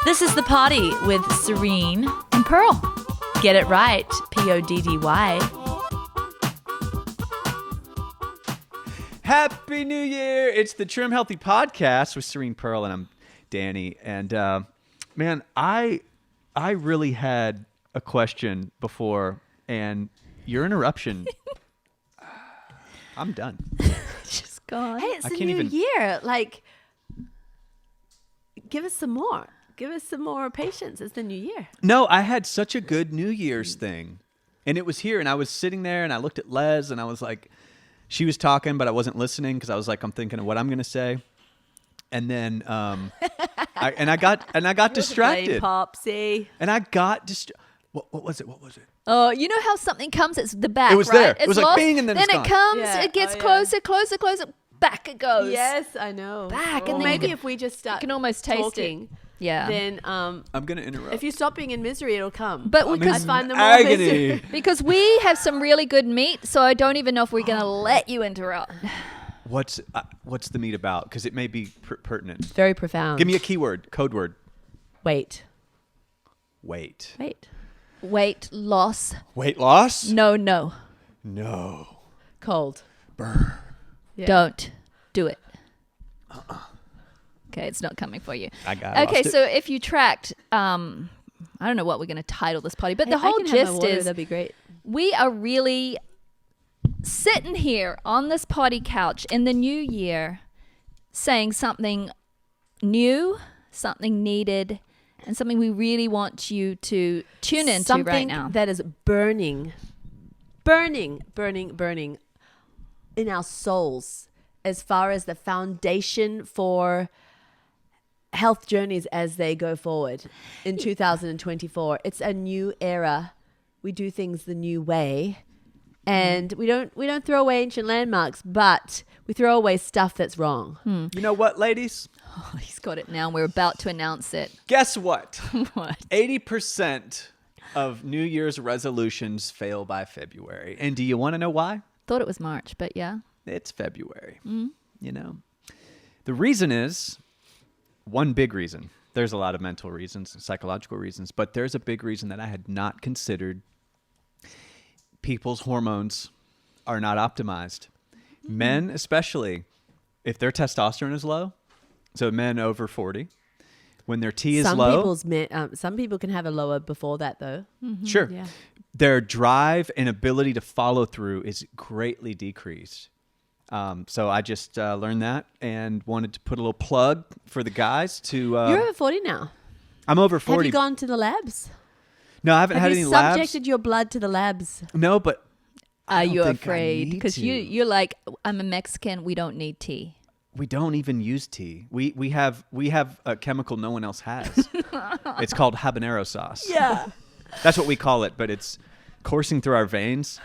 This is The Party with Serene and Pearl. Get it right, Poddy. Happy New Year! It's the Trim Healthy Podcast with Serene Pearl, and I'm Danny. And man, I really had a question before, and your interruption, I'm done. Just gone. Hey, it's I the can't new even- year. Like, give us some more. Give us some more patience. It's the new year. No, I had such a good New Year's thing, and it was here, and I was sitting there, and I looked at Les, and I was like, she was talking, but I wasn't listening because I was like, I'm thinking of what I'm going to say. And then I got distracted. Popsy. And I got distracted. What was it? Oh, you know how something comes? It's the back. It was right? there. It It's was like lost, bing, and then it's it gone. comes. Yeah. It gets Oh, yeah. closer. Back it goes. Yes, I know. Back, and Or then maybe you if we just start can almost taste talking, it. Yeah. then I'm going to interrupt. if you stop being in misery, it'll come. But I'm because I in find them all agony. misery. because we have some really good meat, so I don't even know if we're gonna let you interrupt. What's the meat about? Because it may be pertinent. Very profound. Give me a keyword, code word. Wait. Wait. Weight loss. Weight loss? No. No. Cold. Burr. Yeah. Don't do it. Okay, it's not coming for you. I got Okay, lost it. so if you tracked, I don't know what we're going to title this party, but Hey, the I whole can have my gist water, is that'd be great. we are really sitting here on this potty couch in the new year saying something new, something needed, and something we really want you to tune into Something right now. that is burning in our souls as far as the foundation for health journeys as they go forward in 2024. It's a new era. We do things the new way. And we don't throw away ancient landmarks, but we throw away stuff that's wrong. You know what, ladies? Oh, he's got it now. We're about to announce it. Guess what? What? 80% of New Year's resolutions fail by February. And do you want to know why? Thought it was March, but yeah. It's February. You know, the reason is one big reason. There's a lot of mental reasons and psychological reasons, but there's a big reason that I had not considered. People's hormones are not optimized. Men, especially, if their testosterone is low, so men over 40, when their T is low, Some people can have a lower before that, though. sure, Yeah. their drive and ability to follow through is greatly decreased. So I just learned that and wanted to put a little plug for the guys to. You're over 40 now. I'm over 40. Have you gone to the labs? No, I haven't Have had you any labs. subjected your blood to the labs? No, but I Are don't you think I afraid? need Because to. you're like, I'm a Mexican. We don't need tea. We don't even use tea. We have a chemical no one else has. It's called habanero sauce. Yeah. That's what we call it, but it's coursing through our veins.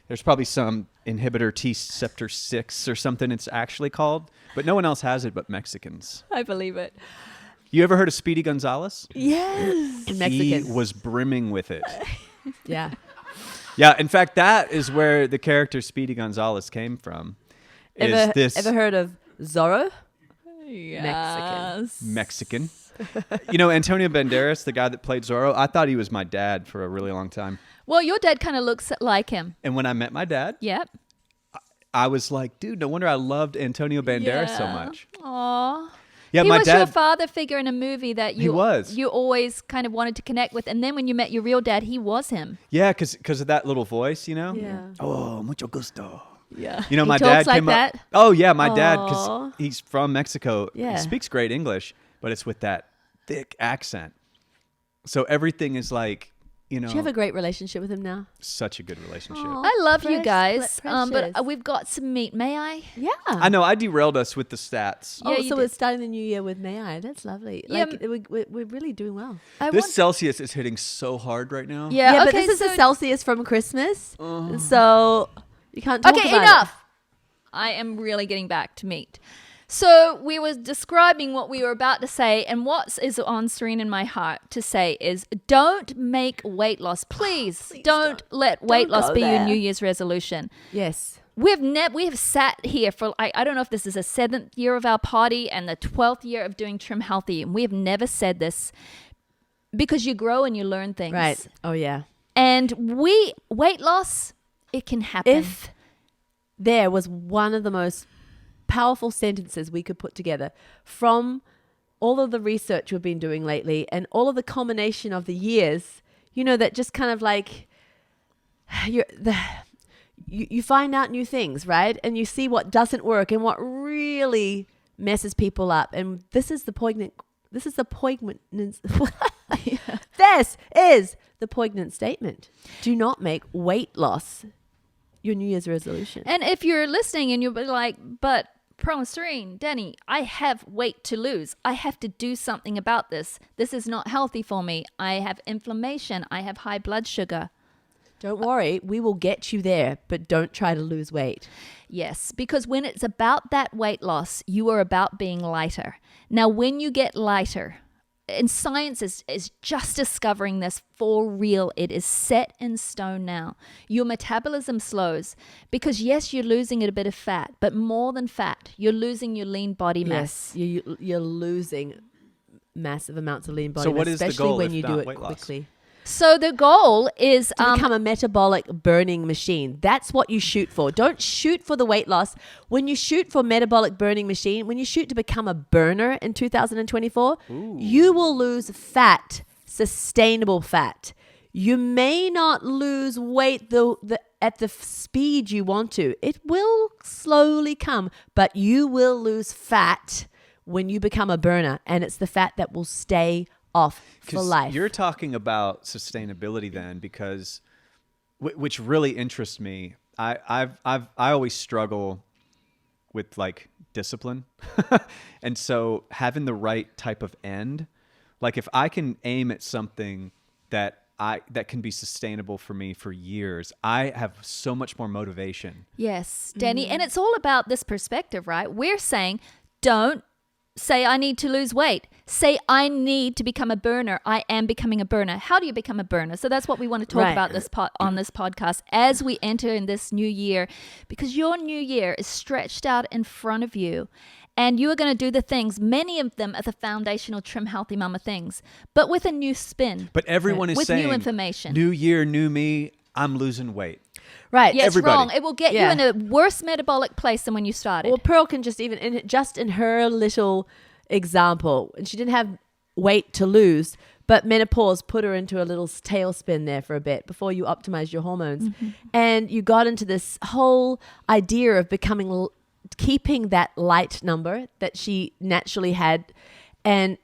There's probably some inhibitor T receptor 6 or something it's actually called, but no one else has it but Mexicans. I believe it. You ever heard of Speedy Gonzalez? Yes. He Mexican. was brimming with it. Yeah. Yeah, in fact, that is where the character Speedy Gonzalez came from. Ever heard of Zorro? Yes. Mexican. You know, Antonio Banderas, the guy that played Zorro, I thought he was my dad for a really long time. Well, your dad kind of looks like him. And when I met my dad, Yep. I was like, dude, no wonder I loved Antonio Banderas so much. Aw. Yeah, He my was dad. your father figure in a movie that He was. you always kind of wanted to connect with. And then when you met your real dad, he was him. Yeah, because of that little voice, you know? Yeah. Oh, mucho gusto. Yeah. You know, He my talks dad like came that? up. Oh, yeah, my dad, Aw. because he's from Mexico. Yeah. He speaks great English, but it's with that thick accent. So everything is like, you know, Do you have a great relationship with him now? such a good relationship. Aw. I love you Precious, guys. But precious. we've got some meat. May I? Yeah. I know, I derailed us with the stats. Oh, Yeah, you so did. we're starting the new year with May I. That's lovely. Yeah, Like, we're really doing well. I This want- Celsius is hitting so hard right now. Yeah, Yeah, okay, but this is so, the Celsius from Christmas. So you can't talk Okay, about enough. I am really getting back to meat. So we were describing what we were about to say, and what is on Serene in my heart to say is don't make weight loss. Please, don't let weight Don't loss go be your there. New Year's resolution. it. Yes. we have sat here for, I don't know if this is the 7th year of our party and the 12th year of doing Trim Healthy, and we have never said this because you grow and you learn things. Right. Oh, yeah. And weight loss, it can happen. If there was one of the most powerful sentences we could put together from all of the research we've been doing lately and all of the combination of the years, that just kind of like you find out new things, right? And you see what doesn't work and what really messes people up. And this is the poignant statement. Do not make weight loss your New Year's resolution. And if you're listening and you'll be like, but Pearl and Serene, Danny, I have weight to lose. I have to do something about this. This is not healthy for me. I have inflammation. I have high blood sugar. Don't worry, we will get you there, but don't try to lose weight. Yes, because when it's about that weight loss, you are about being lighter. Now, when you get lighter, and science is just discovering this for real. It is set in stone now. Your metabolism slows because, yes, you're losing a bit of fat, but more than fat, you're losing your lean body mass. Yes, you're losing massive amounts of lean body So mass, what is the especially goal when if you not do it weight loss? quickly. So the goal is To become a metabolic burning machine. That's what you shoot for. Don't shoot for the weight loss. When you shoot for metabolic burning machine, when you shoot to become a burner in 2024, you will lose fat, sustainable fat. You may not lose weight at the speed you want to. It will slowly come, but you will lose fat when you become a burner, and it's the fat that will stay off for life. You're talking about sustainability then, because which really interests me. I always struggle with like discipline, and so having the right type of end, like if I can aim at something that can be sustainable for me for years, I have so much more motivation. Yes, Danny, and it's all about this perspective, right? We're saying don't say I need to lose weight. Say I need to become a burner. I am becoming a burner. How do you become a burner? So that's what we want to talk about on this podcast as we enter in this new year, because your new year is stretched out in front of you. And you are going to do the things, many of them are the foundational Trim Healthy Mama things, but with a new spin. But everyone is with saying, new information. New year, new me, I'm losing weight. Right. Yeah, it's Everybody. wrong. It will get you in a worse metabolic place than when you started. Well, Pearl can just in her little example, and she didn't have weight to lose, but menopause put her into a little tailspin there for a bit before you optimize your hormones. Mm-hmm. And you got into this whole idea of keeping that light number that she naturally had. And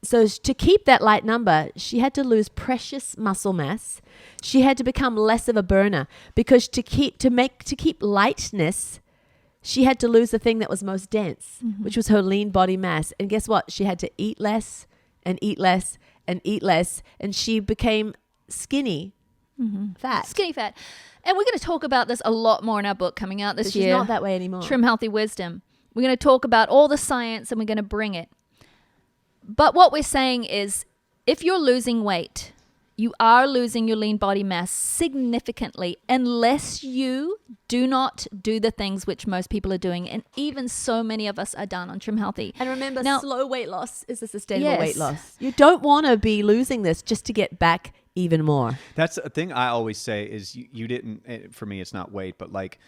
so to keep that light number, she had to lose precious muscle mass. She had to become less of a burner, because to keep lightness, she had to lose the thing that was most dense, which was her lean body mass. And guess what? She had to eat less and eat less and eat less, and she became skinny fat. Skinny fat. And we're going to talk about this a lot more in our book coming out this year. She's not that way anymore. Trim Healthy Wisdom. We're going to talk about all the science and we're going to bring it. But what we're saying is, if you're losing weight, you are losing your lean body mass significantly unless you do not do the things which most people are doing. And even so many of us are done on Trim Healthy. And remember, Now, slow weight loss is a sustainable Yes. weight loss. You don't want to be losing this just to get back even more. That's a thing I always say is you didn't, for me, it's not weight, but like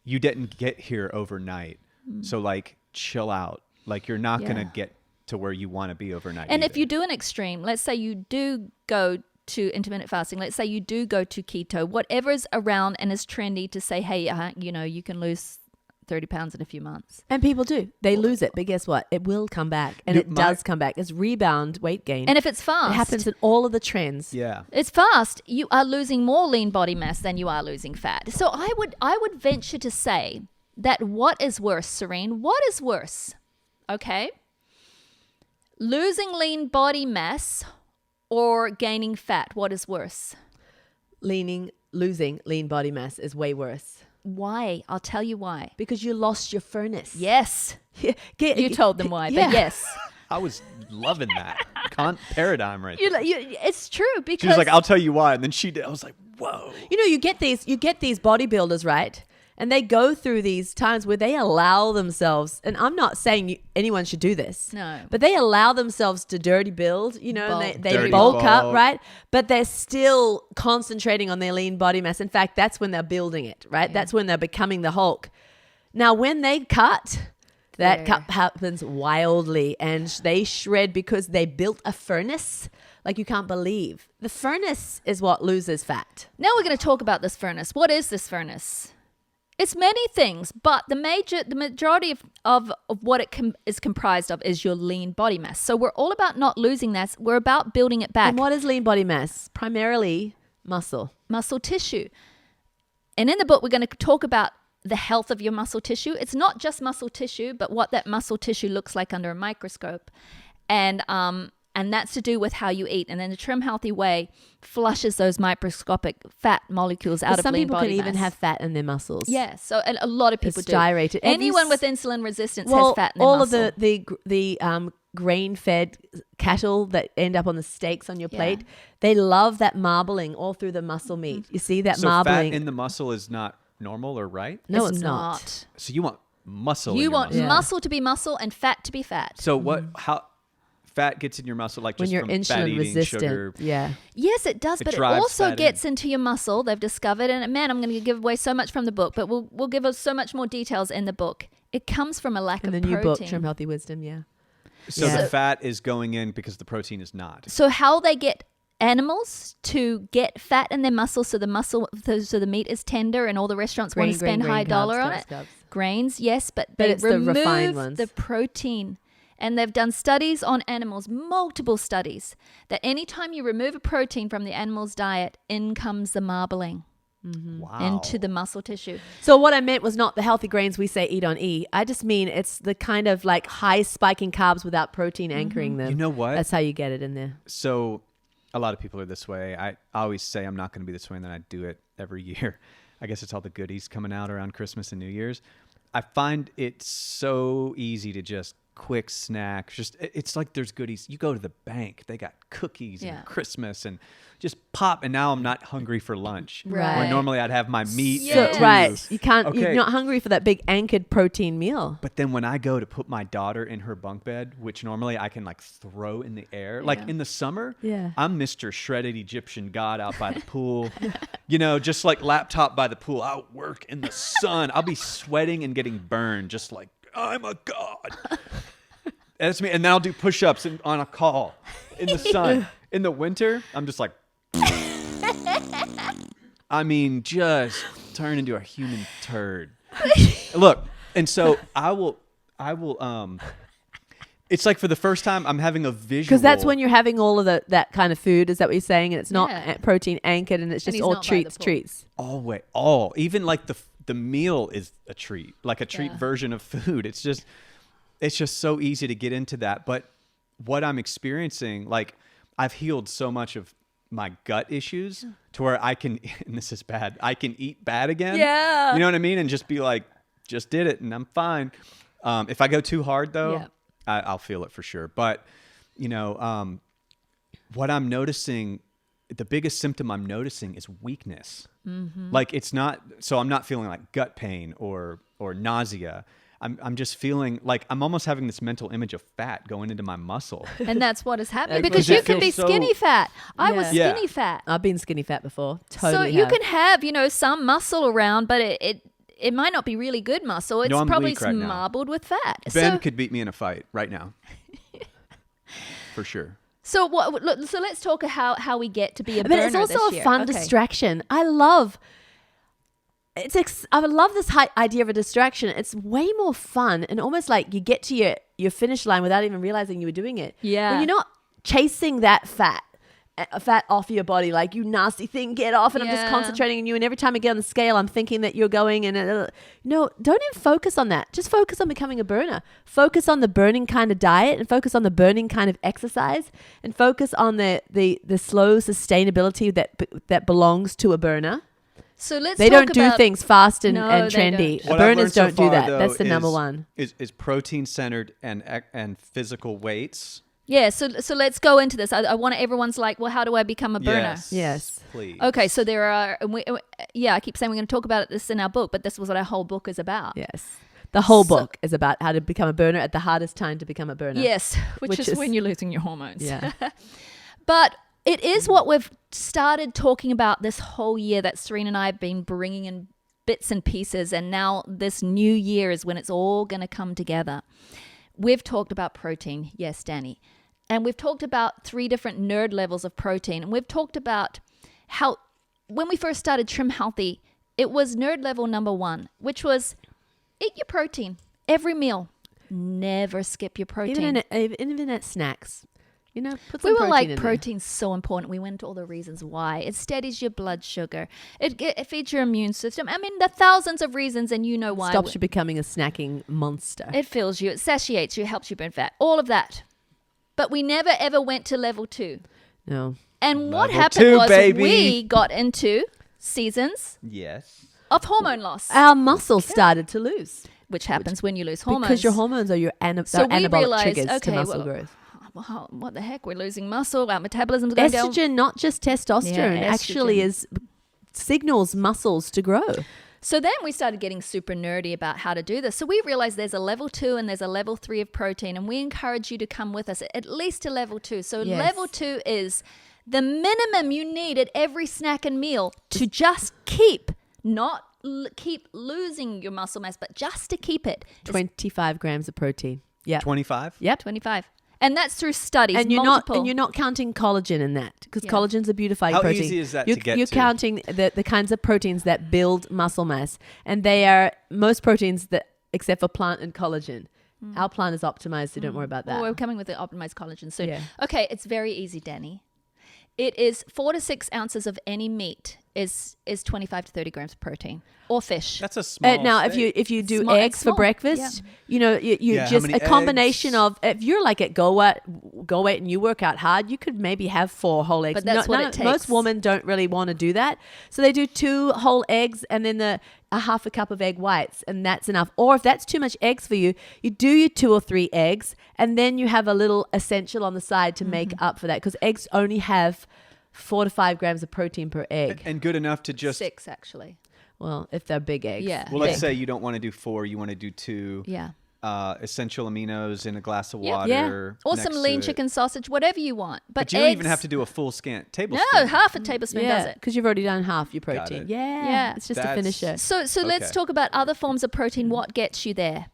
you didn't get here overnight. So like chill out. Like you're not going to get to where you want to be overnight. And either. if you do an extreme, let's say you do go to intermittent fasting, let's say you do go to keto, whatever's around and is trendy to say, hey, you can lose 30 pounds in a few months. And people do. They lose it. But guess what? It will come back. And it does come back. It's rebound weight gain. And if it's fast, it happens in all of the trends. Yeah. it's fast, you are losing more lean body mass than you are losing fat. So I would venture to say that what is worse, Serene? What is worse? Okay. Losing lean body mass or gaining fat? What is worse? Losing lean body mass is way worse. Why? I'll tell you why. Because you lost your furnace. Yes. You told them why, Yeah. but yes. I was loving that paradigm right there. It's true because She was like, I'll tell you why. And then she did. I was like, whoa. You get these bodybuilders, right? And they go through these times where they allow themselves, and I'm not saying anyone should do this. No. But they allow themselves to dirty build, you know, and they Dirty bulk up, bulk. right? But they're still concentrating on their lean body mass. In fact, that's when they're building it, right? That's when they're becoming the Hulk. Now, when they cut, that cut happens wildly, and they shred because they built a furnace like you can't believe. The furnace is what loses fat. Now we're going to talk about this furnace. What is this furnace? It's many things, but the majority of what it is comprised of is your lean body mass. So we're all about not losing that. We're about building it back. And what is lean body mass? Primarily muscle. Muscle tissue. And in the book, we're going to talk about the health of your muscle tissue. It's not just muscle tissue, but what that muscle tissue looks like under a microscope. And that's to do with how you eat. And then the Trim Healthy Way flushes those microscopic fat molecules out of Some lean people body can even mass. have fat in their muscles. Yeah, so and a lot of people It's do. gyrated. Have you Anyone with s- insulin resistance has fat in their all muscle. of the grain-fed cattle that end up on the steaks on your plate, they love that marbling all through the muscle meat. You see that So marbling? fat in the muscle is not normal or right? No, it's not. So you want muscle. in You your want muscle. muscle to be muscle and fat to be fat. So what? How fat gets in your muscle? Like When just you're from fat insulin eating, resistant. sugar. Yeah. Yes, it does, It but it drives also fat in. gets into your muscle. They've discovered, and man, I'm going to give away so much from the book, but we'll give us so much more details in the book. It comes from a lack In of the new protein. book, Trim Healthy Wisdom, yeah. So Yeah. the fat is going in because the protein is not. So how they get animals to get fat in their muscle, so the meat is tender, and all the restaurants want to spend high dollar on it. Grains, yes, but they it's the remove refined ones. the protein. And they've done studies on animals, multiple studies, that anytime you remove a protein from the animal's diet, in comes the marbling Wow. into the muscle tissue. So what I meant was not the healthy grains we say eat on E. I just mean it's the kind of like high spiking carbs without protein anchoring them. You know what? That's how you get it in there. So a lot of people are this way. I always say I'm not going to be this way, and then I do it every year. I guess it's all the goodies coming out around Christmas and New Year's. I find it so easy to just quick snack. It's like there's goodies. You go to the bank, they got cookies and Christmas and just pop. And now I'm not hungry for lunch. Right. Where normally I'd have my meat. Yeah. and So, two. right. You can't, Okay. you're not hungry for that big anchored protein meal. But then when I go to put my daughter in her bunk bed, which normally I can like throw in the air, like in the summer, Yeah. I'm Mr. Shredded Egyptian God out by the pool, just like laptop by the pool. I'll work in the sun. I'll be sweating and getting burned, just like I'm a god. That's me. And then I'll do push-ups on a call in the sun. In the winter, I'm just like, I mean, just turn into a human turd. Look, and so I will, it's like for the first time I'm having a visual. Because that's when you're having all of that kind of food. Is that what you're saying? And it's not Yeah. protein anchored, and it's And just he's all not by the pool. treats. even like the meal is a treat, like a treat version of food. It's just so easy to get into that. But what I'm experiencing, like I've healed so much of my gut issues to where I can, and this is bad, I can eat bad again. Yeah. You know what I mean? And just be like, just did it and I'm fine. If I go too hard though, Yeah. I'll feel it for sure. But what I'm noticing, the biggest symptom I'm noticing is weakness. Mm-hmm. Like it's not, so I'm not feeling like gut pain or nausea. I'm just feeling like I'm almost having this mental image of fat going into my muscle. And that's what is happening. That's Because what you it can be feels so- skinny fat. I was Yeah. skinny fat. I've been skinny fat before. Totally. So you have. can have, some muscle around, but it might not be really good muscle. It's I'm probably weak right now. marbled with fat. Ben so, could beat me in a fight right now. For sure. so let's talk how we get to be a But burner it's also this a year. fun Okay. distraction. I love this idea of a distraction. It's way more fun and almost like you get to your finish line without even realizing you were doing it. Yeah. When you're not chasing that fat off your body, like you nasty thing, get off. And I'm just Yeah. concentrating on you. And every time I get on the scale, I'm thinking that you're going and no, don't even focus on that. Just focus on becoming a burner. Focus on the burning kind of diet and focus on the burning kind of exercise and focus on the slow sustainability that belongs to a burner. So let's They talk don't do about, things fast and No, they trendy. don't. What I've Burners learned so don't do far, that. though, That's the number is- one. Is protein centered and physical weights Yeah, so let's go into this. I want everyone's like, well, how do I become a burner? Yes. Please. Okay, so there are, I keep saying we're going to talk about this in our book, but this was what our whole book is about. Yes. The whole So- book is about how to become a burner at the hardest time to become a burner. Yes, which Which is is- when you're losing your hormones. Yeah. But it is what we've started talking about this whole year that Serena and I have been bringing in bits and pieces, and now this new year is when it's all going to come together. We've talked about protein. Yes, Danny. And we've talked about 3 different nerd levels of protein. And we've talked about how when we first started Trim Healthy, it was nerd level number 1, which was eat your protein every meal. Never skip your protein. Even at snacks. You know, put some We were protein like, in there. protein's so important. We went into all the reasons why. It steadies your blood sugar. It feeds your immune system. I mean, there are thousands of reasons, and you know why. Stops you becoming a snacking monster. It fills you. It satiates you. It helps you burn fat. All of that. But we never, ever went to level 2. No. And what Level happened 2, was baby. we got into seasons Yes. of hormone loss, Our muscles started to lose. which happens when you lose hormones. Because your hormones are your So we anabolic realized, triggers to okay, muscle well, growth. Well, what the heck? We're losing muscle. Our metabolism's going down. Estrogen, not just testosterone, Yeah, actually estrogen. signals muscles to grow. So then we started getting super nerdy about how to do this. So we realized there's a level 2 and there's a level 3 of protein, and we encourage you to come with us at least to level 2. So Yes. level 2 is the minimum you need at every snack and meal to just keep, not keep losing your muscle mass, but just to keep it. Is 25 grams of protein. Yeah. 25? Yep. 25. And that's through studies. And you're multiple. not counting collagen in that, because Yeah. collagen's a beautifying How protein. easy is that you're, to get You're to? counting the kinds of proteins that build muscle mass, and they are most proteins that, except for plant and collagen. Our plant is optimized, so don't worry about that. Well, we're coming with the optimized collagen soon. Yeah. Okay, it's very easy, Danny. It is 4 to 6 ounces of any meat is 25 to 30 grams of protein, or fish. That's a small Now, steak. if you do Small- it's eggs for small, breakfast, you know, you Yeah, how just many a combination eggs? of, if you're like at go weight and you work out hard, you could maybe have 4 whole eggs. But that's what it Most takes. women don't really want to do that, so they do 2 whole eggs and then a half a cup of egg whites, and that's enough. Or if that's too much eggs for you, you do your 2 or 3 eggs, and then you have a little essential on the side to make up for that, because eggs only have 4 to 5 grams of protein per egg. And good enough to just... 6, actually. Well, if they're big eggs. Yeah. Well, let's big. say you don't want to do 4, you want to do 2 Yeah. essential aminos in a glass of Yeah. water. Yeah. Or next some to lean it. chicken sausage, whatever you want. But you don't even have to do a full scant tablespoon. No, half a tablespoon does it. because you've already done half your Got protein. it. Yeah. It's just That's- a finisher. So let's Okay. talk about other forms of protein. What gets you there?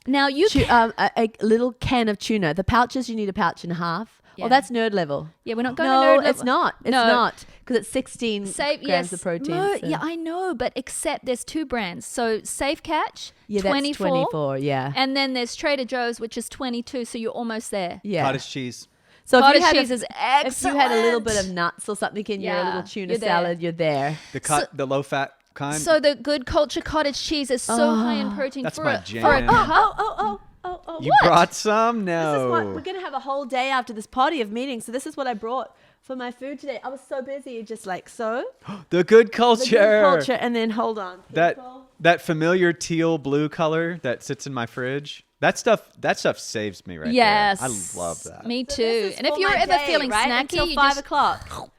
Now you A little can of tuna. The pouches, you need a pouch and a half. Yeah. Oh, that's nerd level. Yeah, we're not going No, to nerd level. it's not. It's No. not. Because it's 16 Save, grams yes, of protein. no, so- yeah, I know, but except there's 2 brands. So Safe Catch, Yeah, 24, that's 24, yeah. and then there's Trader Joe's, which is 22. So you're almost there. Yeah. Cottage cheese. So Cottage if you had cheese is if you had a little bit of excellent. nuts or something in your Yeah, little tuna you're there. salad, you're there. The low-fat kind. So the Good Culture cottage cheese is so high in protein That's for my a jam. for a cup. Oh, you brought some? No. This is what we're going to have a whole day after this party of meetings. So this is what I brought for my food today. I was so busy, just like so. The good The culture. good culture, and then hold on. That people. that familiar teal blue color that sits in my fridge. That stuff saves me right Yes, there. I love that. Me So too. this is And if for you're my ever day, feeling right, snacky, until you 5 just o'clock.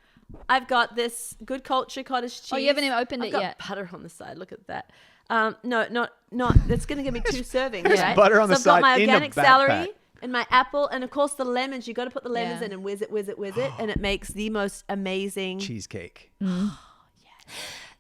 I've got this good culture cottage cheese. Oh, you haven't even opened I've it got yet. butter on the side. Look at that. No, not. That's going to give me 2 servings. There's right? butter on the I've got my side in a organic celery backpack. and my apple, and of course the lemons. You got to put the lemons Yeah. in and whiz it, and it makes the most amazing. Cheesecake.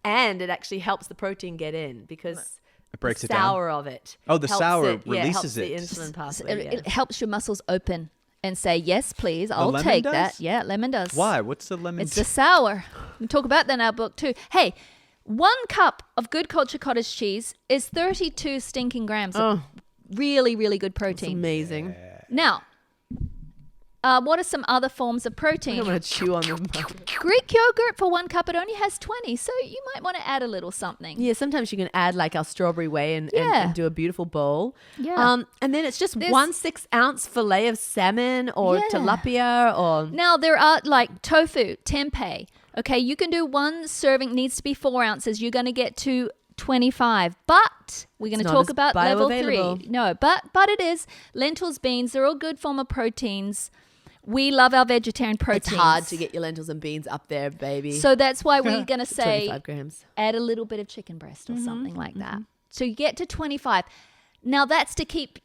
And it actually helps the protein get in because It breaks the it down. sour of it. Oh, the helps sour it, releases helps it. the insulin pathway. it helps your muscles open and say yes, please. I'll lemon take does? that. Yeah, lemon does. Why? What's the lemon? It's the sour. We talk about that in our book too. Hey, 1 cup of Good Culture cottage cheese is 32 stinking grams of really, really good It's protein. amazing. Now, what are some other forms of I protein? don't want to chew on them. Greek yogurt for 1 cup, it only has 20, so you might want to add a little something. Yeah, sometimes you can add like our strawberry whey and Yeah. do a beautiful bowl. Yeah. And then it's just There's- 1 6-ounce fillet of salmon or Yeah. tilapia or Now, there are like tofu, tempeh. Okay, you can do 1 serving, needs to be 4 ounces. You're going to get to 25, but we're going It's to not talk as about level 3. bioavailable. No, but it is lentils, beans. They're all good form of proteins. we love our vegetarian proteins. It's hard to get your lentils and beans up there, baby. So that's why we're going to say 25 grams. add a little bit of chicken breast or something like that. So you get to 25. Now that's to keep,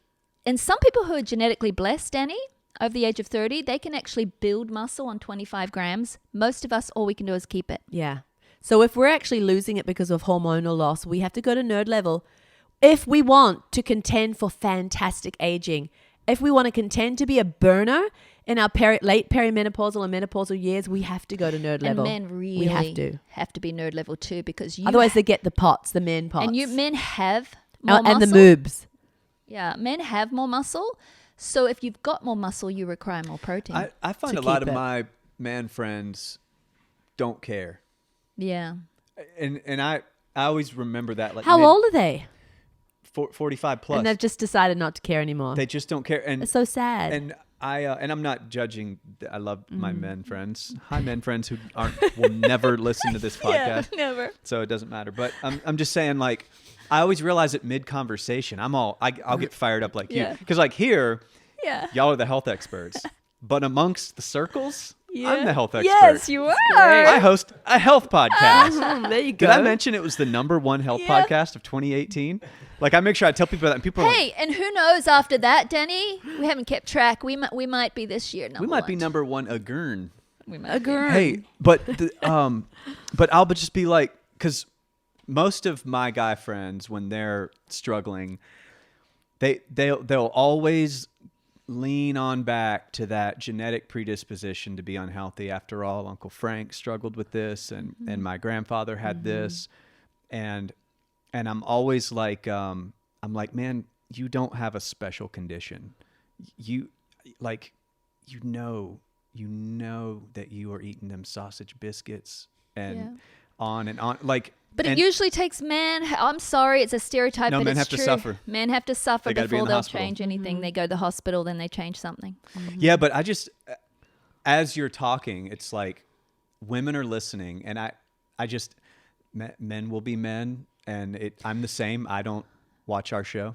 and some people who are genetically blessed, Danny, over the age of 30, they can actually build muscle on 25 grams. Most of us, all we can do is keep it. Yeah. So if we're actually losing it because of hormonal loss, we have to go to nerd level. If we want to contend for fantastic aging, if we want to contend to be a burner in our late perimenopausal and menopausal years, we have to go to nerd level. And men really we have to be nerd level too, because you otherwise they get the pots, the men pots. and men have more and the muscle. moobs. Yeah, men have more muscle. So if you've got more muscle, you require more protein. I find to a lot keep of it. my man friends don't care. Yeah. And I always remember that. Like How old are they? 45 plus. And they've just decided not to care anymore. They just don't care. And It's so sad. And I'm not judging. I love my men friends. Hi, men friends who will never listen to this podcast. Never. So it doesn't matter. But I'm just saying, like, I always realize at mid conversation, I'll get fired up like you, Yeah. because like here, Yeah. y'all are the health experts, but amongst the circles, I'm the health expert. Yes, you are. I host a health podcast. There you go. Did I mention it was the #1 health podcast of 2018? Like, I make sure I tell people that, and people are like, Hey, and who knows after that, Danny? We haven't kept track. We might be this year. we might be #1 agurn. We might A be. girl. Hey, but but I'll just be like, because most of my guy friends, when they're struggling, they'll always lean on back to that genetic predisposition to be unhealthy. After all, Uncle Frank struggled with this, and my grandfather had this, and I'm always like, I'm like, man, you don't have a special condition. You know that you are eating them sausage biscuits and on and on. Like, But and it usually takes men. I'm sorry, it's a stereotype, No, but men it's have to true. suffer. Men have to suffer They gotta be in before the they'll hospital. change anything. They go to the hospital, then they change something. Yeah, but I just, as you're talking, it's like women are listening, and I just, men will be men, and I'm the same. I don't watch our show.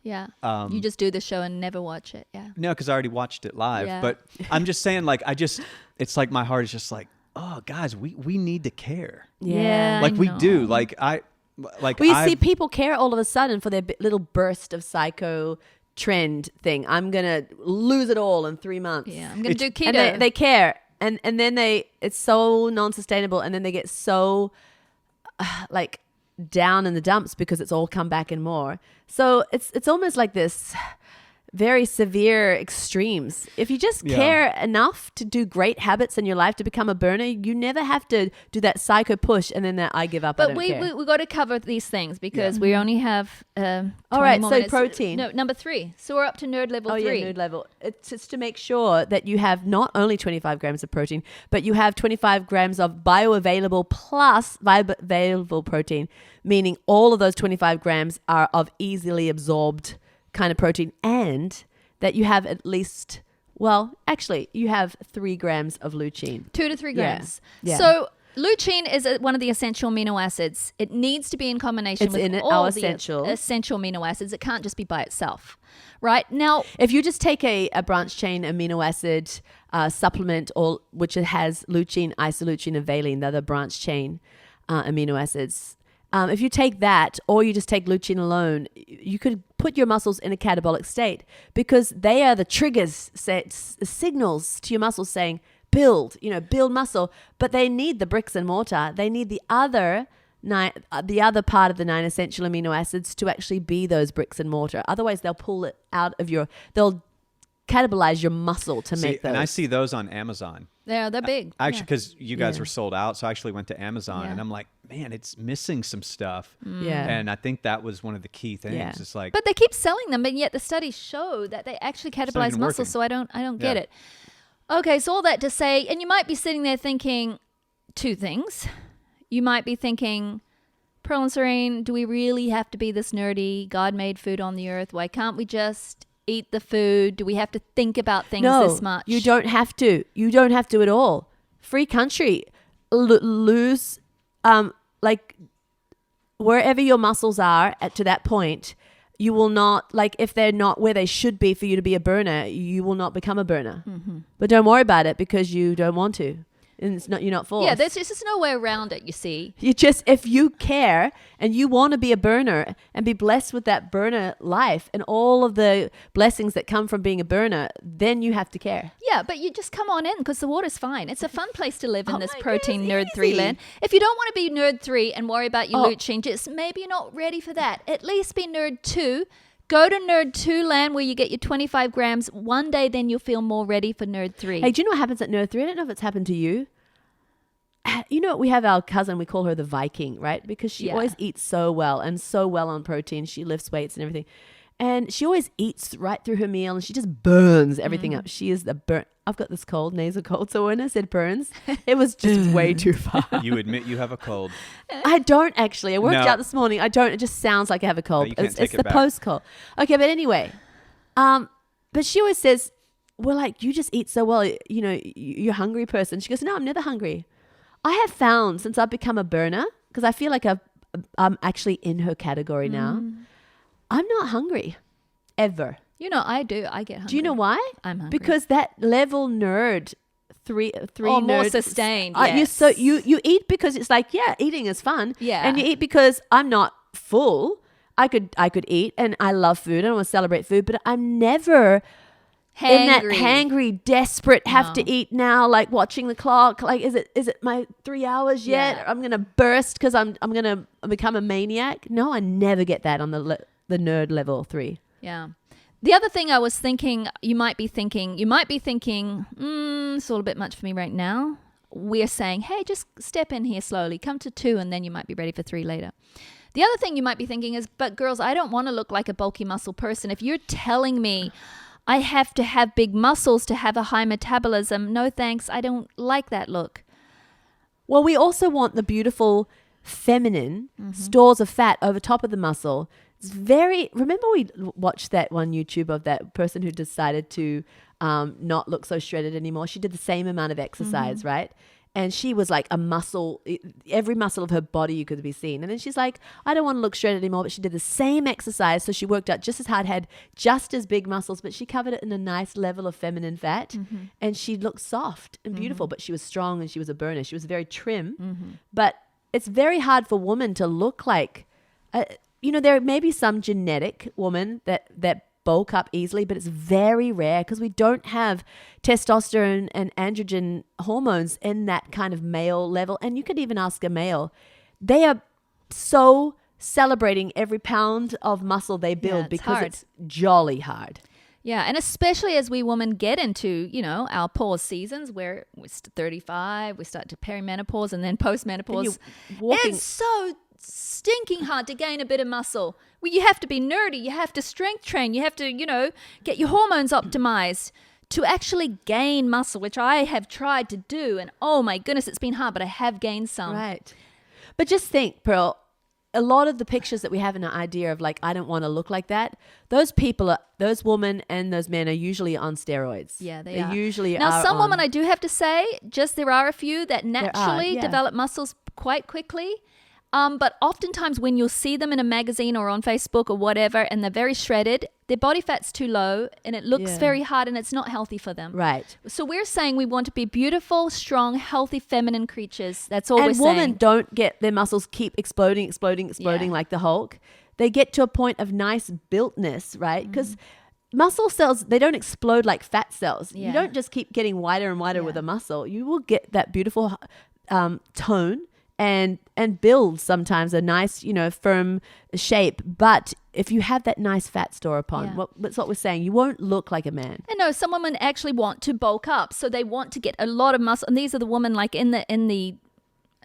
Yeah. You just do the show and never watch it. Yeah. No, because I already watched it live. Yeah. But I'm just saying, like, it's like my heart is just like, oh, guys, we need to care. Yeah. Like I we do. know. Like Well, you see people care all of a sudden for their little burst of psycho trend thing. I'm going to lose it all in 3 months. Yeah. I'm going to do keto. And they care. And then it's so non-sustainable. And then they get so like down in the dumps because it's all come back and more. So it's almost like this very severe extremes. If you just care enough to do great habits in your life to become a burner, you never have to do that psycho push and then that I give up. I But don't we care. got to cover these things because we only have 20 All right, more so minutes. protein. No, number 3. So we're up to nerd level 3. Yeah, nerd level. It's just to make sure that you have not only 25 grams of protein, but you have 25 grams of bioavailable plus bioavailable protein, meaning all of those 25 grams are of easily absorbed kind of protein, and that you have at least, well, actually, you have 3 grams of leucine. 2 to 3 grams. Yeah. So leucine is one of the essential amino acids. It needs to be in combination It's with in all our the essential amino acids. It can't just be by itself, right? Now, If you just take a branch chain amino acid supplement, or which has leucine, isoleucine, and valine, they're the branch chain amino acids. If you take that, or you just take leucine alone, you could put your muscles in a catabolic state because they are the triggers, signals to your muscles saying, build muscle. But they need the bricks and mortar. They need the other part of the 9 essential amino acids to actually be those bricks and mortar. Otherwise, they'll pull it out of they'll catabolize your muscle to make those. And I see those on Amazon. they're big. Actually, because you guys Yeah. were sold out, so I actually went to Amazon, Yeah. and I'm like, man, it's missing some stuff. Yeah. And I think that was one of the key things. Yeah. It's like, But they keep selling them, and yet the studies show that they actually not catabolize even muscle. working. So I don't get Yeah. it. Okay, so all that to say, and you might be sitting there thinking 2 things. You might be thinking, Pearl and Serene, do we really have to be this nerdy? God made food on the earth. Why can't we just eat the food? Do we have to think about things this much? You don't have to. You don't have to at all. Free country. Lose, like, wherever your muscles are to that point, you will not, like, if they're not where they should be for you to be a burner, you will not become a burner. But don't worry about it because you don't want to. And it's not, you're not forced. Yeah, there's just no way around it, you see. You just, if you care and you want to be a burner and be blessed with that burner life and all of the blessings that come from being a burner, then you have to care. Yeah, but you just come on in because the water's fine. It's a fun place to live in Oh this my protein goodness, nerd 3 easy. land. If you don't want to be nerd 3 and worry about your Oh. leucine, just maybe you're not ready for that. At least be nerd 2. Go to nerd 2 land where you get your 25 grams. One day then you'll feel more ready for nerd 3. Hey, do you know what happens at Nerd 3? I don't know if it's happened to you. You know, we have our cousin, we call her the Viking, right? Because she Yeah. always eats so well and so well on protein. She lifts weights and everything. And she always eats right through her meal and she just burns everything up. She is the burn. I've got this cold, nasal cold. So when I said burns, it was just way too far. You admit you have a cold. I don't actually. I worked No. out this morning. I don't. It just sounds like I have a cold. you can't It's take it the back. post cold. Okay, but anyway, but she always says, "Well, like you just eat so well. You know, you're a hungry person." She goes, "No, I'm never hungry. I have found since I've become a burner because I feel like I'm actually in her category now. I'm not hungry ever. You know, I do. I get hungry. Do you know why? I'm hungry. Because that level nerd." Three Oh, more nerds- sustained, you eat because it's like, yeah, eating is fun. Yeah. And you eat because I'm not full. I could eat and I love food. I don't want to celebrate food, but I'm never in that hangry, desperate, have to No. eat now, like watching the clock. Like, is it my 3 hours yet? Yeah. I'm gonna burst because I'm gonna become a maniac. No, I never get that on the nerd level 3. Yeah. The other thing I was thinking, you might be thinking, it's all a bit much for me right now. We're saying, hey, just step in here slowly, come to 2, and then you might be ready for 3 later. The other thing you might be thinking is, but girls, I don't want to look like a bulky muscle person. If you're telling me I have to have big muscles to have a high metabolism, no thanks, I don't like that look. Well, we also want the beautiful feminine stores of fat over top of the muscle. It's remember we watched that one YouTube of that person who decided to not look so shredded anymore. She did the same amount of exercise, right? And she was like a muscle, every muscle of her body you could be seen. And then she's like, I don't want to look shredded anymore, but she did the same exercise. So she worked out just as hard, had just as big muscles, but she covered it in a nice level of feminine fat. And she looked soft and beautiful, but she was strong and she was a burner. She was very trim. But it's very hard for women to look like, there may be some genetic woman that bulk up easily, but it's very rare because we don't have testosterone and androgen hormones in that kind of male level. And you could even ask a male. They are so celebrating every pound of muscle they build it's because hard. it's jolly hard. Yeah, and especially as we women get into, our pause seasons where we're 35, we start to perimenopause and then postmenopause. And you're walking- It's so stinking hard to gain a bit of muscle. Well, you have to be nerdy. You have to strength train. You have to, get your hormones optimized to actually gain muscle, which I have tried to do. And oh my goodness, it's been hard, but I have gained some. Right. But just think, Pearl, a lot of the pictures that we have in our idea of like, I don't want to look like that. Those women and those men are usually on steroids. Yeah, they are. Usually Now, are some on- women, I do have to say, there are a few that naturally yeah. develop muscles quite quickly. But oftentimes when you'll see them in a magazine or on Facebook or whatever, and they're very shredded, their body fat's too low and it looks Yeah. very hard and it's not healthy for them. Right. So we're saying we want to be beautiful, strong, healthy, feminine creatures. That's all we're And women saying. don't get their muscles keep exploding Yeah. like the Hulk. They get to a point of nice builtness, right? Mm-hmm. Because muscle cells, they don't explode like fat cells. Yeah. You don't just keep getting wider and wider Yeah. with a muscle. You will get that beautiful tone and build sometimes a nice, firm shape. But if you have that nice fat store upon, Yeah. that's what we're saying. You won't look like a man. And no, some women actually want to bulk up. So they want to get a lot of muscle. And these are the women like in the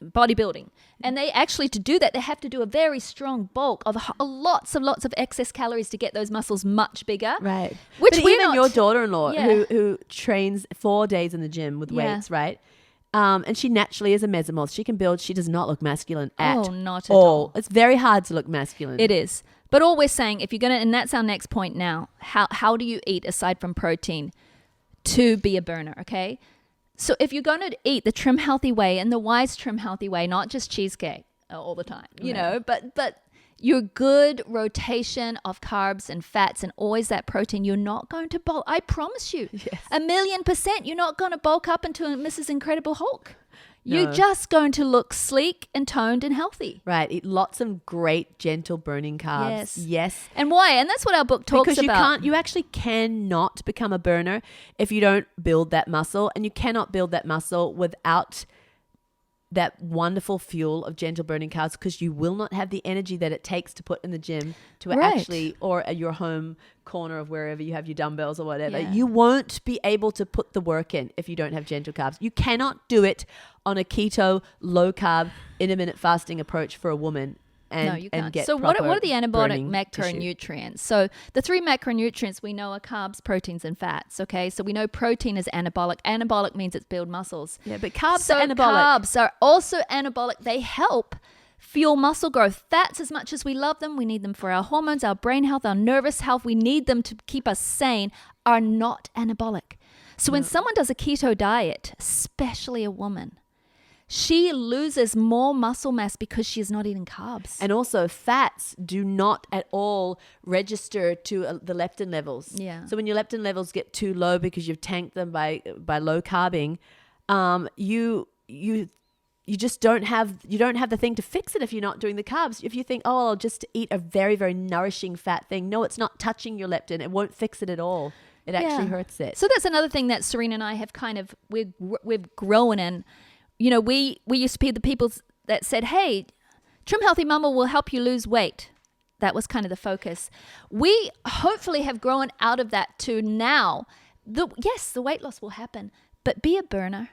bodybuilding. And they actually, to do that, they have to do a very strong bulk of lots of excess calories to get those muscles much bigger. Right. Which but we're even not- your daughter-in-law Yeah. who trains 4 days in the gym with Yeah. weights, right? And she naturally is a mesomorph. She can build. She does not look masculine at Oh, not at all. It's very hard to look masculine. It is. But all we're saying, if you're going to, and that's our next point now, how do you eat aside from protein to be a burner, okay? So if you're going to eat the trim healthy way and the wise trim healthy way, not just cheesecake all the time, you know, but your good rotation of carbs and fats and always that protein, you're not going to bulk. I promise you, Yes. 1,000,000%, you're not going to bulk up into a Mrs. Incredible Hulk. No. You're just going to look sleek and toned and healthy. Right. Eat lots of great, gentle burning carbs. Yes. Yes. And why? And that's what our book talks Because about. you actually cannot become a burner if you don't build that muscle, and you cannot build that muscle without that wonderful fuel of gentle burning carbs, because you will not have the energy that it takes to put in the gym to Right. actually, or at your home corner of wherever you have your dumbbells or whatever. Yeah. You won't be able to put the work in if you don't have gentle carbs. You cannot do it on a keto, low carb, intermittent fasting approach for a woman. And, No, you and can't. get So what proper are the anabolic burning tissue. macronutrients? So the 3 macronutrients we know are carbs, proteins, and fats. Okay, so we know protein is anabolic. Anabolic means it's build muscles. Yeah, but carbs So are anabolic. carbs are also anabolic. They help fuel muscle growth. Fats, as much as we love them, we need them for our hormones, our brain health, our nervous health. We need them to keep us sane, are not anabolic. So when someone does a keto diet, especially a woman, she loses more muscle mass because she is not eating carbs. And also, fats do not at all register to the leptin levels. Yeah. So when your leptin levels get too low because you've tanked them by low carbing, you just don't have the thing to fix it if you're not doing the carbs. If you think, oh, I'll just eat a very, very nourishing fat thing, no, it's not touching your leptin. It won't fix it at all. It actually hurts it. So that's another thing that Serena and I have kind of we've grown in. You know, we used to be the people that said, "Hey, Trim Healthy Mama will help you lose weight." That was kind of the focus. We hopefully have grown out of that to now. Yes, the weight loss will happen, but be a burner.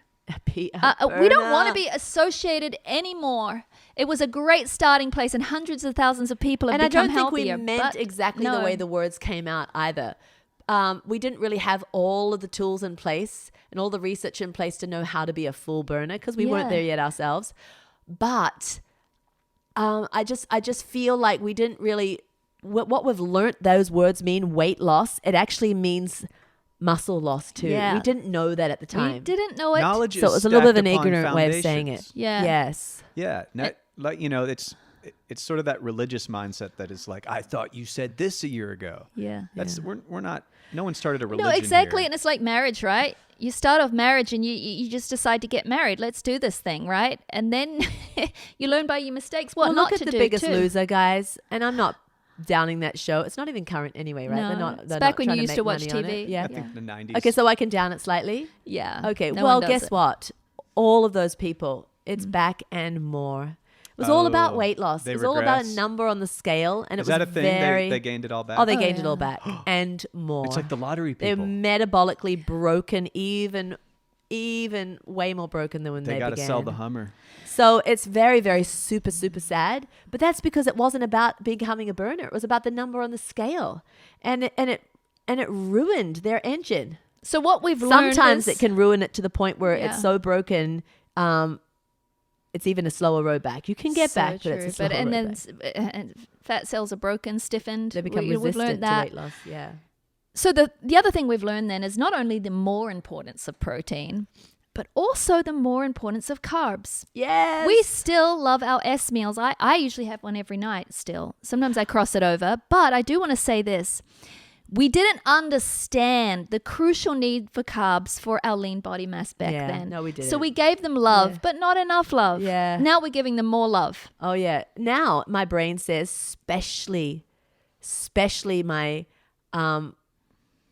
We don't want to be associated anymore. It was a great starting place, and hundreds of thousands of people have And I become don't think healthier. we meant exactly the way the words came out either. We didn't really have all of the tools in place and all the research in place to know how to be a full burner, because we weren't there yet ourselves. But I just feel like we didn't really, what we've learnt those words mean, weight loss, it actually means muscle loss too. Yeah. We didn't know that at the time. We didn't know it. Knowledge is So it was a little bit of an stacked upon ignorant way of saying it. foundations. Yeah. Yes. Yeah, like it's sort of that religious mindset that is like, I thought you said this a year ago. Yeah. That's we're not. No one started a religion. No, exactly. here. And it's like marriage, right? You start off marriage and you just decide to get married. Let's do this thing, right? And then you learn by your mistakes what Well, not look to at do The Biggest too. Loser, guys. And I'm not downing that show. It's not even current anyway, right? No, They're it's not back when you trying used to make watch money on TV. it. Yeah. I think the 90s. Okay, so I can down it slightly. Yeah. Okay, No well, one does guess it. what? All of those people, it's back and more. It was all about Oh, weight loss. they It was all about a regress? number on the scale, and Is it was that a thing? very. They gained it all back. Oh, they Oh, gained it yeah. all back and more. It's like the lottery They're people. metabolically broken, even way more broken than when They they got to began. sell the Hummer. So it's very, very super, super sad. But that's because it wasn't about becoming a burner. It was about the number on the scale, and it ruined their engine. So what we've learned Sometimes is, it can ruin it to the point where Yeah. it's so broken, it's even a slower road back. You can get so back, true. but it's a slower and road then back. fat cells are broken, stiffened. They become We've resistant learned to that. weight loss. Yeah. So the other thing we've learned then is not only the more importance of protein, but also the more importance of carbs. Yes. We still love our S meals. I usually have one every night still. Sometimes I cross it over. But I do want to say this. We didn't understand the crucial need for carbs for our lean body mass back Yeah, then. no, we didn't. So we gave them love, Yeah. but not enough love. Yeah. Now we're giving them more love. Oh yeah. Now my brain says, especially my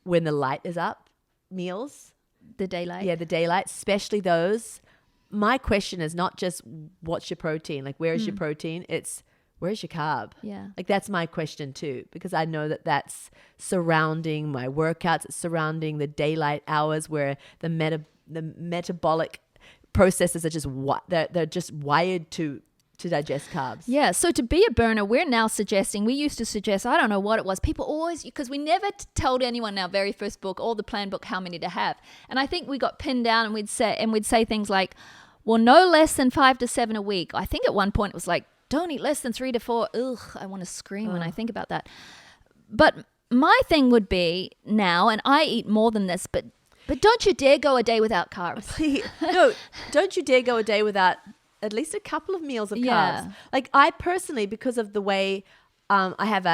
when the light is up meals. The daylight. Yeah, the daylight, especially those. My question is not just what's your protein, like where is your protein? It's where's your carb? Yeah. Like that's my question too, because I know that that's surrounding my workouts. It's surrounding the daylight hours where the metabolic processes are just they're just wired to digest carbs. Yeah, so to be a burner, we're now suggesting, we used to suggest, I don't know what it was, people always, because we never told anyone in our very first book or the plan book how many to have. And I think we got pinned down and we'd say things like, well, no less than 5 to 7 a week. I think at one point it was like, don't eat less than 3 to 4. Ugh, I want to scream when I think about that. But my thing would be now, and I eat more than this, but don't you dare go a day without carbs. Please, no, don't you dare go a day without at least a couple of meals of carbs. Yeah. Like I personally, because of the way I have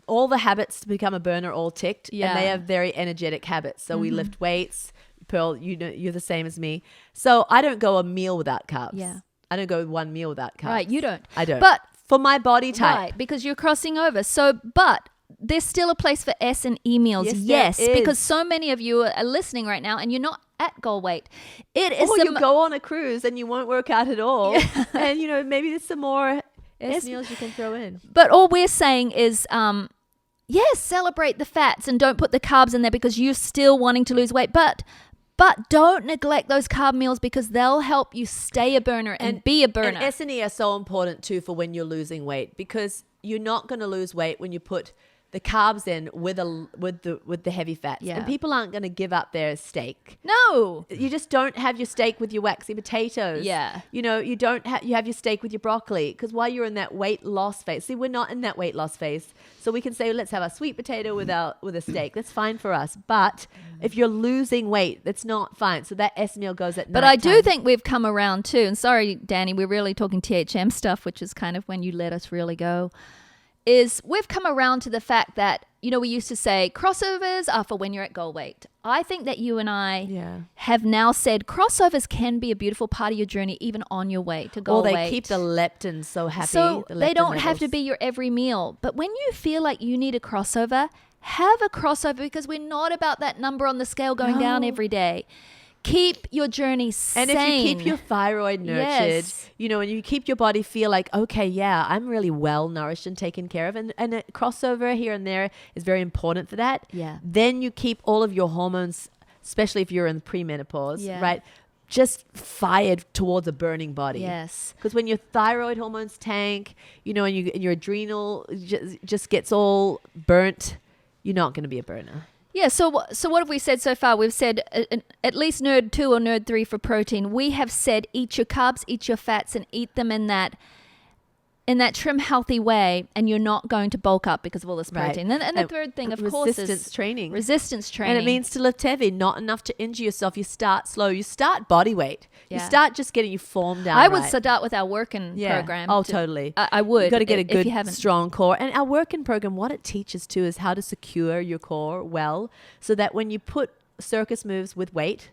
all the habits to become a burner all ticked, Yeah. and they have very energetic habits. So we lift weights. Pearl, you're the same as me. So I don't go a meal without carbs. Yeah. I don't go one meal without carbs. Right, you don't. I don't. But for my body type. right, because you're crossing over. So, but there's still a place for S and E meals. Yes, there is. Because so many of you are listening right now and you're not at goal weight. It is Or some, you go on a cruise and you won't work out at all. And, maybe there's some more Yes. meals you can throw in. but all we're saying is, yes, celebrate the fats and don't put the carbs in there because you're still wanting to lose weight. But don't neglect those carb meals because they'll help you stay a burner and be a burner. And S&E are so important too for when you're losing weight, because you're not going to lose weight when you put the carbs in with the heavy fats. Yeah. And people aren't going to give up their steak. No. You just don't have your steak with your waxy potatoes. Yeah. You have your steak with your broccoli, because while you're in that weight loss phase, see, we're not in that weight loss phase. So we can say, let's have a sweet potato with a steak. That's fine for us. But if you're losing weight, that's not fine. So that S meal goes at night. But I do think we've come around too. And sorry, Danny, we're really talking THM stuff, which is kind of when you let us really go. Is we've come around to the fact that, we used to say crossovers are for when you're at goal weight. I think that you and I have now said crossovers can be a beautiful part of your journey, even on your way to goal weight. They keep the leptin so happy. So the they leptin don't have to levels. be your every meal. But when you feel like you need a crossover, have a crossover, because we're not about that number on the scale going down every day. Keep your journey sane. And if you keep your thyroid nurtured, Yes. And you keep your body feel like, okay, yeah, I'm really well nourished and taken care of, and a crossover here and there is very important for that. Yeah. Then you keep all of your hormones, especially if you're in premenopause, Yeah. right, just fired towards a burning body. Yes. Because when your thyroid hormones tank, and your adrenal just gets all burnt, you're not going to be a burner. Yeah, so what have we said so far? We've said at least nerd 2 or nerd 3 for protein. We have said eat your carbs, eat your fats, and eat them in that trim, healthy way, and you're not going to bulk up because of all this protein. Right. And the third thing, of course, is resistance training. resistance training. And it means to lift heavy, not enough to injure yourself. You start slow. You start body weight. Yeah. You start just getting you formed down. I would right. start with our working program. Oh, totally. I would. You've got to get a if good, you haven't. strong core. And our working program, what it teaches too, is how to secure your core well, so that when you put circus moves with weight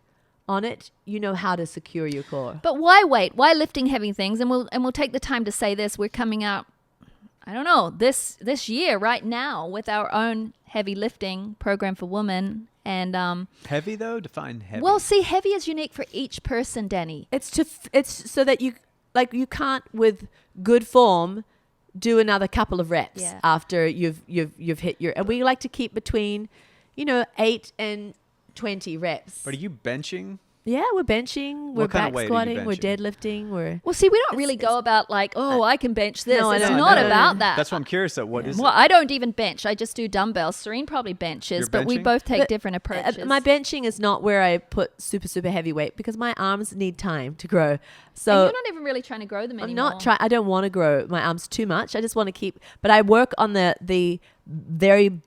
on it, you know how to secure your core. But why wait? Why lifting heavy things? And we'll take the time to say this. We're coming out, I don't know, this year right now with our own heavy lifting program for women. And Heavy though? Define heavy. well, see, heavy is unique for each person, Danny. It's so that you can't with good form do another couple of reps Yeah. after you've hit your. And we like to keep between, 8 and 20 reps. But are you benching? Yeah, we're benching, we're What kind back of weight are you squatting, we're benching? deadlifting, we're. Well, see, we don't really It's- go about like, I can bench this. No, I it's don't. not No, no, about no. that. That's what I'm curious at. What is Well, it? I don't even bench. I just do dumbbells. Serene probably benches, You're but we benching? both take But, different approaches. My benching is not where I put super, super heavy weight, because my arms need time to grow. and So you're not even really trying to grow them I'm anymore. not trying. I don't want to grow my arms too much. I just want to keep. But I work on the very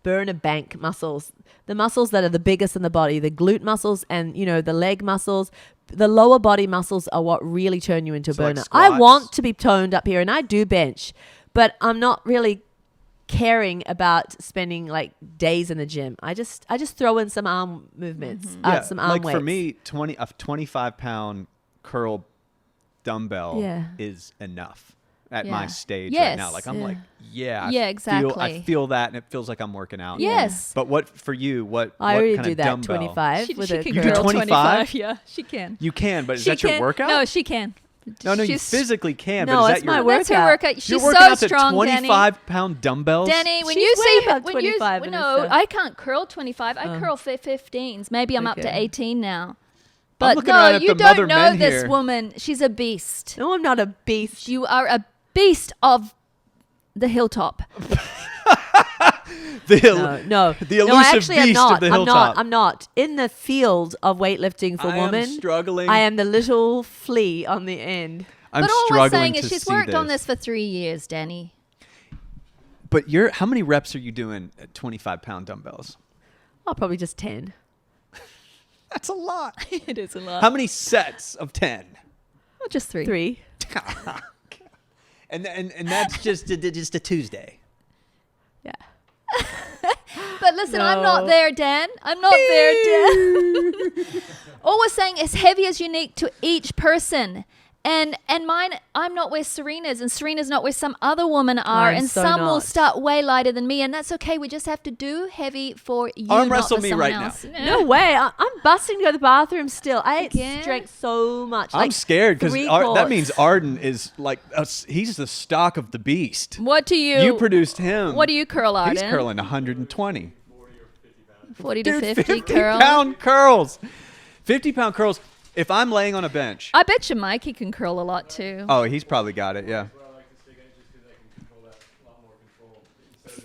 burner bank muscles, the muscles that are the biggest in the body, the glute muscles, and the leg muscles. The lower body muscles are what really turn you into a So like burner. I squats? want to be toned up here, and I do bench, but I'm not really caring about spending like days in the gym. I just throw in some arm movements, some arm like weights. for me, a 25-pound curl dumbbell Yeah. is enough at Yeah. my stage right now. Yes. Like I'm Yeah. like, Yeah, I exactly. feel that, and it feels like I'm working out. Yes. But what for you? What I what already kind do of that dumbbell? 25 with a You curl. do 25? Yeah, she can. You can, but is She that your can. workout? No, she can. no, you She's- physically can. No, but is it's that my your work- That's her workout. workout. She's You're working so out to strong, Danny. 25-pound dumbbells. Danny, when She's you way say above when 25 you in no, herself. I can't curl 25. I curl 15s. Maybe I'm up to Okay. 18 now. I'm But looking no, around at you the don't mother know men this here. woman. She's a beast. No, I'm not a beast. You are a beast of the hilltop. No. the No, I elusive actually am beast not. of the hilltop. I'm not. In the field of weightlifting for I am women, struggling. I am the little flea on the end. I'm But all we're struggling saying to is she's see worked on this for 3 years, Danny. But how many reps are you doing at 25-pound dumbbells? Oh, probably just 10. That's a lot. It is a lot. How many sets of 10? Just 3. 3. And that's just a Tuesday. Yeah. But listen, I'm not No. there, Dan. I'm not there, Dan. All we're saying is heavy is unique to each person. And mine, I'm not where Serena's, and Serena's not where some other women are, I'm and so some will not. start way lighter than me, and that's okay. We just have to do heavy for you, Arm not wrestle for me someone right now. else. No way. I'm busting to go to the bathroom still. I Again? drank so much. I'm like scared because 3 that quarts. means Arden is like he's the stock of the beast. What do you? You produced him. What do you curl, Arden? He's curling 120. 40 to Dude, 50 curl. 50-pound curls. 50-pound curls. If I'm laying on a bench. I bet you Mikey can curl a lot too. Oh, he's probably got it. Yeah.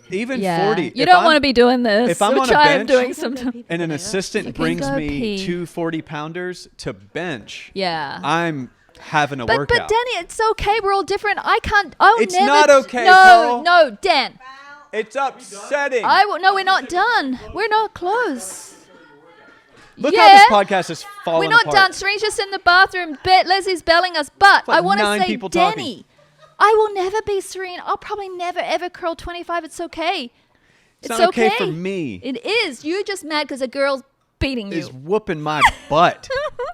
Even Yeah. 40. You if don't I'm- want to be doing this, if I'm which on a I am bench- doing sometimes. and an You assistant can brings go me pee. 2 40-pounders to bench, Yeah. I'm having a But workout. Danny, it's okay. We're all different. I can't. I'll It's never. not okay, No, Pearl. no, Dan. It's upsetting. I will. No, we're not done. We're not close. Look yeah, how this podcast has fallen we're not apart. done. Serene's just in the bathroom. Leslie's belling us. But like I want to 9 say, people Danny, I will never be Serene. I'll probably never ever curl 25. It's okay. It's not okay for me. It is. You're just mad because a girl's beating you. Is whooping my butt.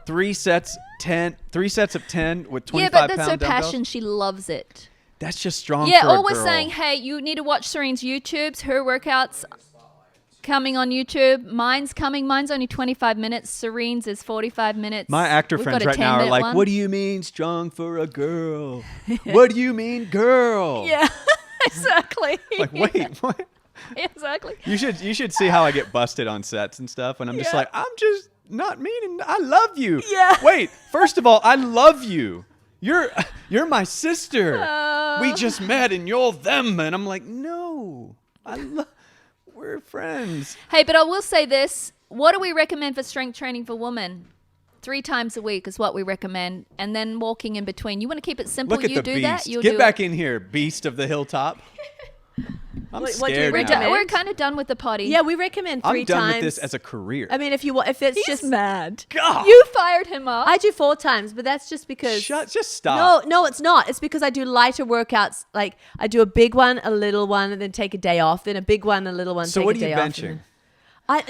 3 sets of 10 with 25 Yeah, but that's her pound dumbbells. passion. She loves it. That's just strong Yeah, for a all we're girl. saying, hey, you need to watch Serene's YouTubes. Her workouts coming on YouTube. Mine's coming. Mine's only 25 minutes. Serene's is 45 minutes. My actor We've friends got a right now are 10-minute like, one. what do you mean strong for a girl? What do you mean girl? Yeah, exactly. Like, wait, what? Exactly. You should see how I get busted on sets and stuff. And I'm just Yeah. like, I'm just not meaning. I love you. Yeah. Wait, first of all, I love you. You're my sister. We just met and you're them. And I'm like, no, we're friends. Hey, but I will say this. What do we recommend for strength training for women? 3 times a week is what we recommend. And then walking in between. You want to keep it simple? Look at you the do beast. that? You'll Get do back it. in here, beast of the hilltop. I'm What do we scared recommend? now. We're kind of done with the potty. Yeah, we recommend 3 I'm done times. with this as a career. I mean, if it's He's just mad. God. You fired him up. I do 4 times, but that's just because. Just stop. No, it's not. It's because I do lighter workouts. Like I do a big one, a little one, and then take a day off. Then a big one, a little one. So take what a are you day off, benching?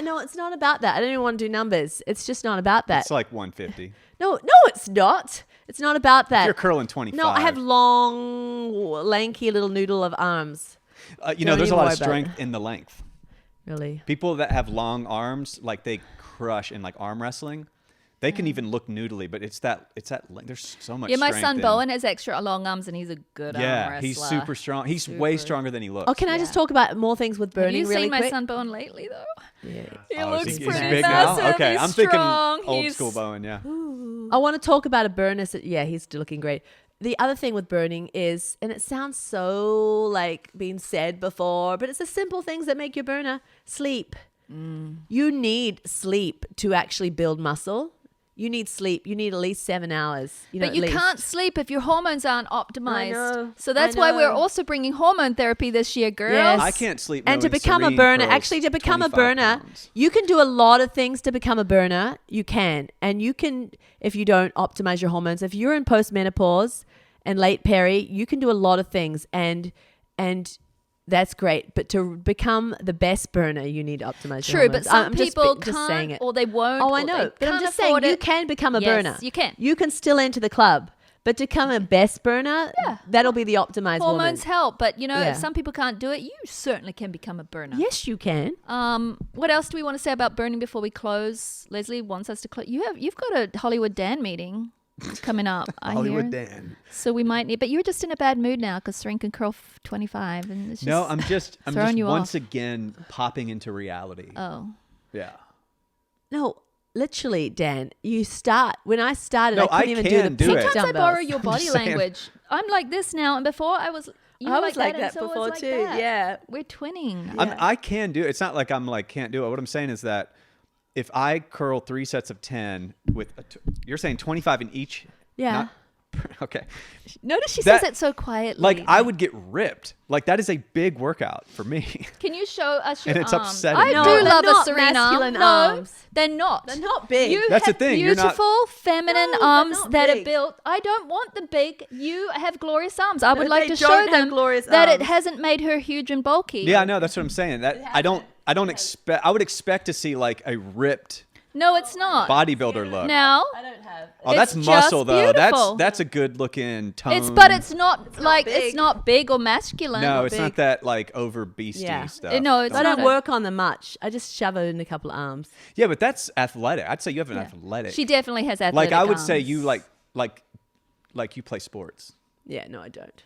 No, it's not about that. I don't even want to do numbers. It's just not about that. It's like 150. No, it's not. It's not about that. You're curling 25. No, I have long, lanky little noodle of arms. You Don't know, there's a even lot worry of about it. strength in the length. Really? People that have long arms, like they crush in like arm wrestling. They can even look noodly, but it's that there's so much. Yeah, my strength son in- Bowen has extra long arms and he's a good arm Yeah, wrestler. he's super strong. He's way stronger than he looks. Oh, can I just talk about more things with Have burning you really seen my quick? son Bowen lately though? Yeah. He Oh, looks is he pretty big massive. now? Okay, He's I'm thinking strong. old He's school Bowen. Yeah. I want to talk about a burner. Yeah, he's still looking great. The other thing with burning is, and it sounds so like been said before, but it's the simple things that make your burner. Sleep. You need sleep to actually build muscle. You need sleep. You need at least 7 hours. But at you least. can't sleep if your hormones aren't optimized. know, So that's I why we're know. also bringing hormone therapy this year, girls. Yes. I can't sleep. And to knowing become a Serene burner, curls actually to become a 25 burner, pounds. you can do a lot of things to become a burner. You can. And you can, if you don't optimize your hormones, if you're in postmenopause and late peri, you can do a lot of things. And that's great. But to become the best burner, you need to optimize your True, but hormones. some I'm people just can't, saying it. or they won't. Oh, I or know. they But I'm can't just saying afford you it. can become a Yes, burner. you can. You can still enter the club. But to become a best burner, that'll be the optimized Hormones woman. help, but you know, Yeah. if some people can't do it, you certainly can become a burner. Yes, you can. What else do we want to say about burning before we close? Leslie wants us to close. You've got a Hollywood Dan meeting coming up. I Hollywood hear. Dan. So we might need, but you're just in a bad mood now because Serene can curl 25, and it's just No, I'm just throwing you once off. again popping into reality. Oh, Yeah. No, literally, Dan. When I started, No, I couldn't I even can do the do peak it. sometimes I dumbbells. borrow your body just saying. language. I'm like this now, and before I was. You I were was like and that so I was before like too. that. Yeah. We're twinning. I can do it. It's not like I'm like can't do it. What I'm saying is that if I curl 3 sets of 10 with you're saying 25 in each. Yeah. Not Okay. Notice she That- says it so quietly. Like I would get ripped. Like that is a big workout for me. Can you show us your And it's arms? upsetting. I No, do they're love a not serene arm. masculine No, arms. they're not. They're not big. You That's the have thing, you're not- beautiful feminine No, they're arms not that are big. built. I don't want the big. You have glorious arms. I would No, like they to show don't have them glorious that it arms. hasn't made her huge and bulky. Yeah, I know. That's what I'm saying. That I don't expect. I would expect to see like a ripped No, it's not. bodybuilder look. Now, I don't have. Oh, that's it's muscle just though. beautiful. That's a good looking tone. but it's not like big. it's not big or masculine. no, or it's big. not that like over beastie Yeah. stuff. No, it's I not don't a- work on them much. I just shove it in a couple of arms. Yeah, but that's athletic. I'd say you have an Yeah. athletic. She definitely has athletic like I would say arms. you like you play sports. Yeah, no, I don't.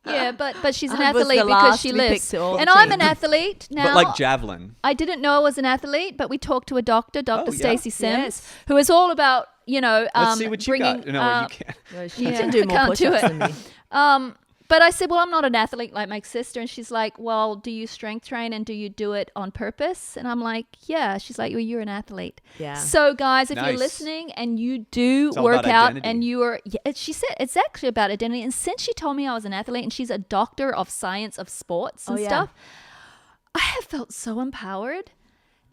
Yeah, but she's an I was athlete the because last she to be lives. picked to all And the I'm teams. an athlete now. But like javelin. I didn't know I was an athlete, but we talked to a doctor, Dr. Oh, yeah? Stacey Sims, Yes. who is all about, Let's see what you bringing, got. No, you can't. No, she Yeah, can do I more can't do push-ups it. than me. But I said, well, I'm not an athlete like my sister. And she's like, well, do you strength train and do you do it on purpose? And I'm like, yeah. She's like, well, you're an athlete. Yeah. So guys, if you're Nice. listening and you do It's all work about out identity. and you are, she said it's actually about identity. And since she told me I was an athlete and she's a doctor of science of sports and Oh, yeah. stuff, I have felt so empowered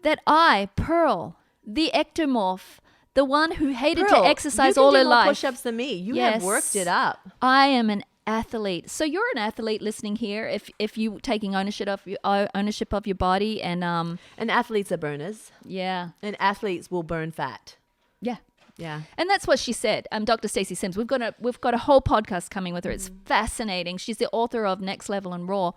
that I, Pearl, the ectomorph, the one who hated Pearl, to exercise you can all do her more life. push-ups than me. You Yes. have worked it up. I am an athlete. So you're an athlete listening here. If you taking ownership of your body and And athletes are burners. yeah. And athletes will burn fat. Yeah. Yeah. And that's what she said. Dr. Stacey Sims. We've got a whole podcast coming with her. It's fascinating. She's the author of Next Level and Raw.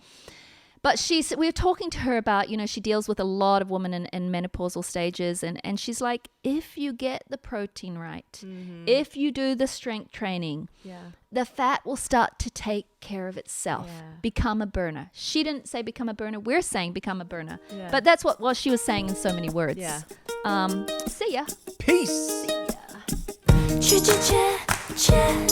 But we were talking to her about, she deals with a lot of women in menopausal stages. And she's like, if you get the protein right, if you do the strength training, Yeah. the fat will start to take care of itself. Yeah. Become a burner. She didn't say become a burner. We're saying become a burner. Yeah. But that's what she was saying in so many words. Yeah. See ya. Peace. Chit chat, chat.